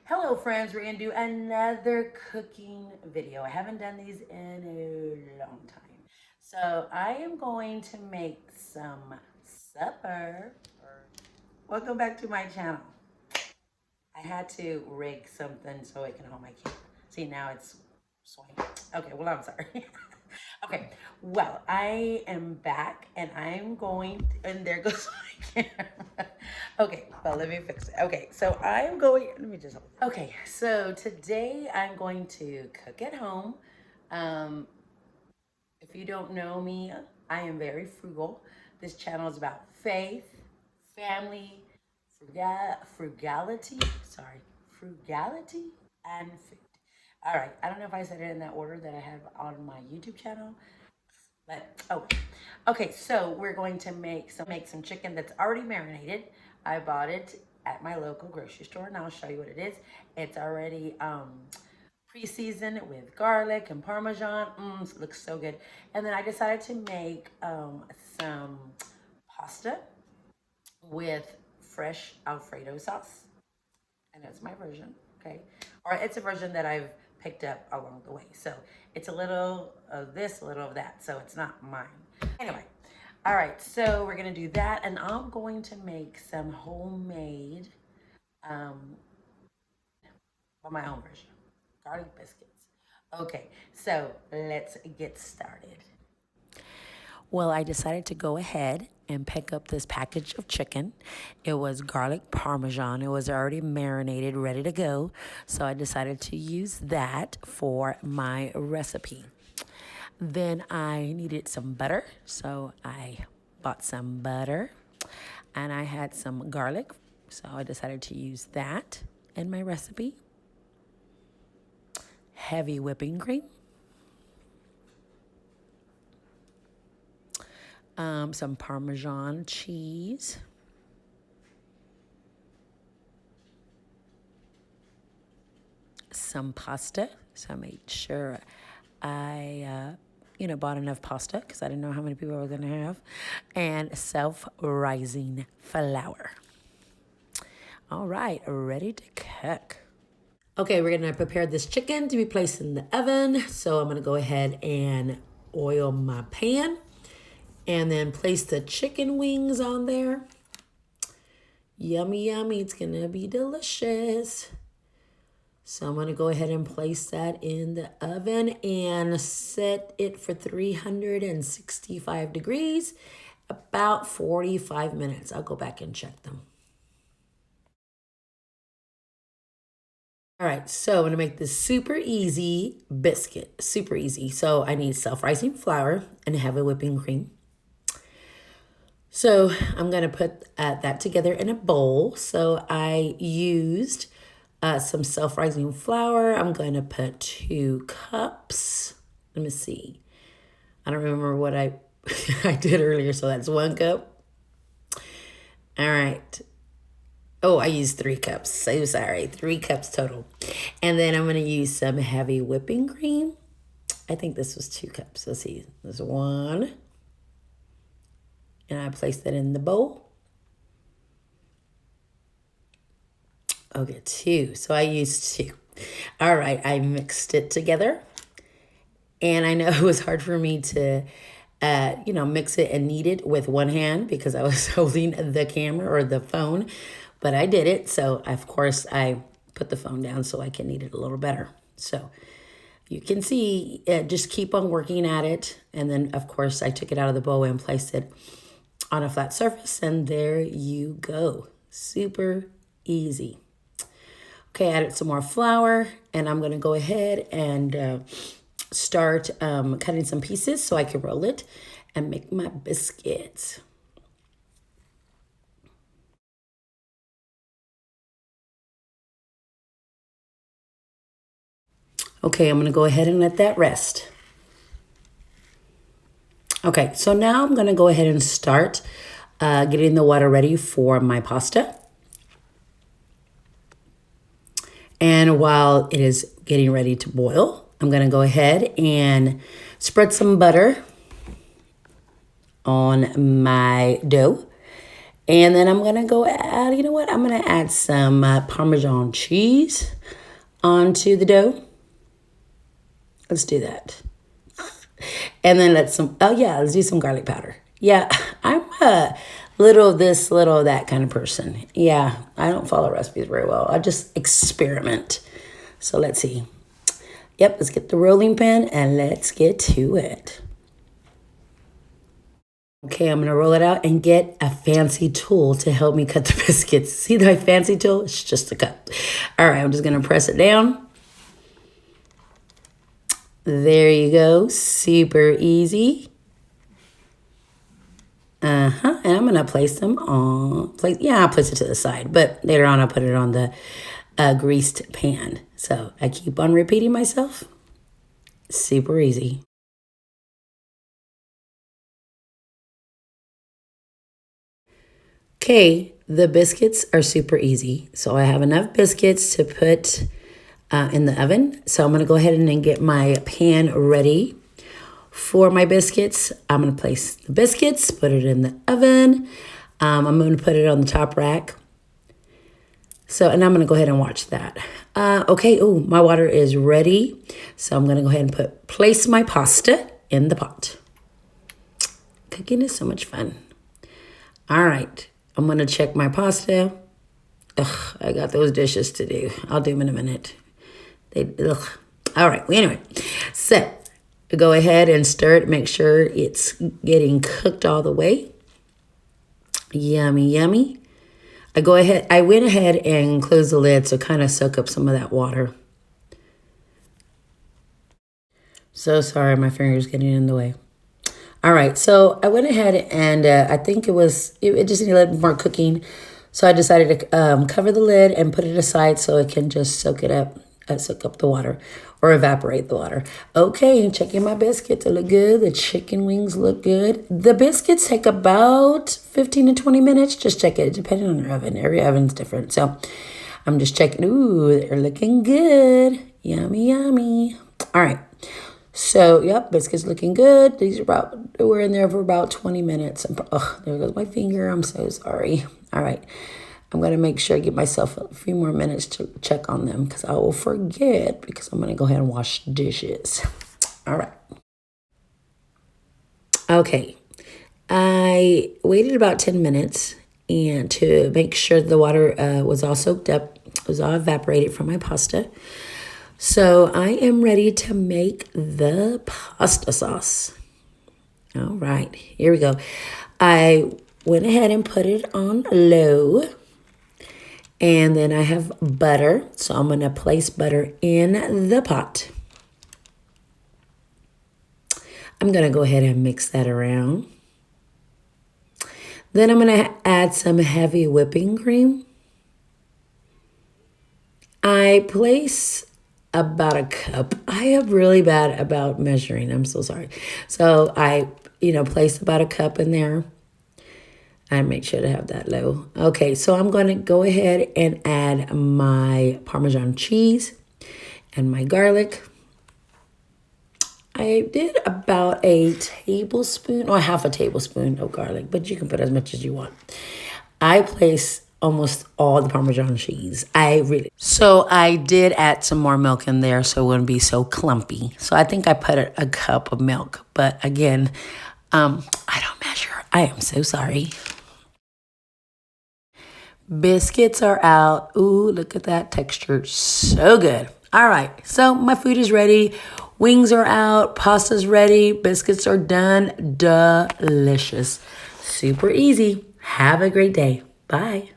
Hello friends, we're gonna do another cooking video. I haven't done these in a long time. So I am going to make some supper. Welcome back to my channel. I had to rig something so it can hold my camera. See, now it's swaying. Okay, well, I'm sorry. Okay, well, I am back and I'm going, and there goes my camera. Okay, well, let me fix it. Okay, so I'm going, let me just hold it. Okay, so today I'm going to cook at home. Um, if you don't know me, I am very frugal. This channel is about faith, family, frugality, and food. All right, I don't know if I said it in that order that I have on my YouTube channel, but okay. So we're going to make some chicken that's already marinated. I bought it at my local grocery store, and I'll show you what it is. It's already pre-seasoned with garlic and Parmesan. It looks so good. And then I decided to make some pasta with fresh Alfredo sauce. And that's my version, okay? Or it's a version that I've picked up along the way. So it's a little of this, a little of that. So it's not mine. Anyway, all right, so we're gonna do that. And I'm going to make some homemade, well, my own version, garlic biscuits. Okay, so let's get started. Well, I decided to go ahead and pick up this package of chicken. It was garlic parmesan. It was already marinated, ready to go. So I decided to use that for my recipe. Then I needed some butter. So I bought some butter and I had some garlic. So I decided to use that in my recipe. Heavy whipping cream. Some Parmesan cheese, some pasta. So I made sure I, bought enough pasta because I didn't know how many people I was going to have, and self-rising flour. All right, ready to cook. Okay, we're going to prepare this chicken to be placed in the oven. So I'm going to go ahead and oil my pan. And then place the chicken wings on there. Yummy, yummy. It's going to be delicious. So I'm going to go ahead and place that in the oven and set it for 365 degrees, about 45 minutes. I'll go back and check them. All right, so I'm going to make this super easy biscuit. Super easy. So I need self-rising flour and heavy whipping cream. So I'm going to put that together in a bowl. So I used some self-rising flour. I'm going to put 2 cups. Let me see. I don't remember what I did earlier. So that's 1 cup. All right. Oh, I used 3 cups. So sorry. 3 cups total. And then I'm going to use some heavy whipping cream. I think this was 2 cups. Let's see. There's 1. And I placed that in the bowl. Okay, 2. So I used 2. All right, I mixed it together. And I know it was hard for me to, mix it and knead it with one hand because I was holding the camera or the phone. But I did it. So, of course, I put the phone down so I can knead it a little better. So you can see, just keep on working at it. And then, of course, I took it out of the bowl and placed it on a flat surface, and there you go. Super easy. Okay, added some more flour, and I'm gonna go ahead and start cutting some pieces so I can roll it and make my biscuits. Okay, I'm gonna go ahead and let that rest. Okay, so now I'm gonna go ahead and start getting the water ready for my pasta. And while it is getting ready to boil, I'm gonna go ahead and spread some butter on my dough. And then I'm going to go add, you know what? I'm going to add some Parmesan cheese onto the dough. Let's do that. And then let's do some garlic powder. Yeah, I'm a little this, little that kind of person. Yeah, I don't follow recipes very well. I just experiment. So let's see. Yep, let's get the rolling pin and let's get to it. Okay, I'm going to roll it out and get a fancy tool to help me cut the biscuits. See my fancy tool? It's just a cup. All right, I'm just going to press it down. There you go. Super easy. And I'm going to place them on, I'll place it to the side, but later on I'll put it on the greased pan. So I keep on repeating myself. Super easy. Okay, the biscuits are super easy. So I have enough biscuits to put in the oven. So I'm going to go ahead and then get my pan ready for my biscuits. I'm going to place the biscuits, put it in the oven. I'm going to put it on the top rack. And I'm going to go ahead and watch that. Okay, my water is ready. So I'm going to go ahead and place my pasta in the pot. Cooking is so much fun. All right, I'm going to check my pasta. Ugh, I got those dishes to do. I'll do them in a minute. All right, anyway, so go ahead and stir it. Make sure it's getting cooked all the way. Yummy, yummy. I went ahead and closed the lid to kind of soak up some of that water. So sorry, my finger's getting in the way. All right, so I went ahead and I think it just needed a little bit more cooking. So I decided to cover the lid and put it aside so it can just soak up the water or evaporate the water. Okay, checking my biscuits. They look good. The chicken wings look good. The biscuits take about 15 to 20 minutes. Just check it, depending on your oven. Every oven's different. So I'm just checking. Ooh, they're looking good. Yummy, yummy. All right. So, yep, biscuits looking good. We're in there for about 20 minutes. There goes my finger. I'm so sorry. All right. I'm going to make sure I give myself a few more minutes to check on them because I will forget because I'm going to go ahead and wash dishes. All right. Okay. I waited about 10 minutes and to make sure the water was all soaked up, was all evaporated from my pasta. So I am ready to make the pasta sauce. All right, here we go. I went ahead and put it on low. And then I have butter. So I'm going to place butter in the pot. I'm going to go ahead and mix that around. Then I'm going to add some heavy whipping cream. I place about a cup. I am really bad about measuring. I'm so sorry. So I, place about a cup in there. I make sure to have that low. Okay, so I'm going to go ahead and add my Parmesan cheese and my garlic. I did about a tablespoon or half a tablespoon of garlic, but you can put as much as you want. I place almost all the Parmesan cheese. So I did add some more milk in there so it wouldn't be so clumpy. So I think I put a cup of milk, but again, I don't measure. I am so sorry. Biscuits are out. Ooh, look at that texture. So good. All right, so my food is ready. Wings are out. Pasta's ready. Biscuits are done. Delicious. Super easy. Have a great day. Bye.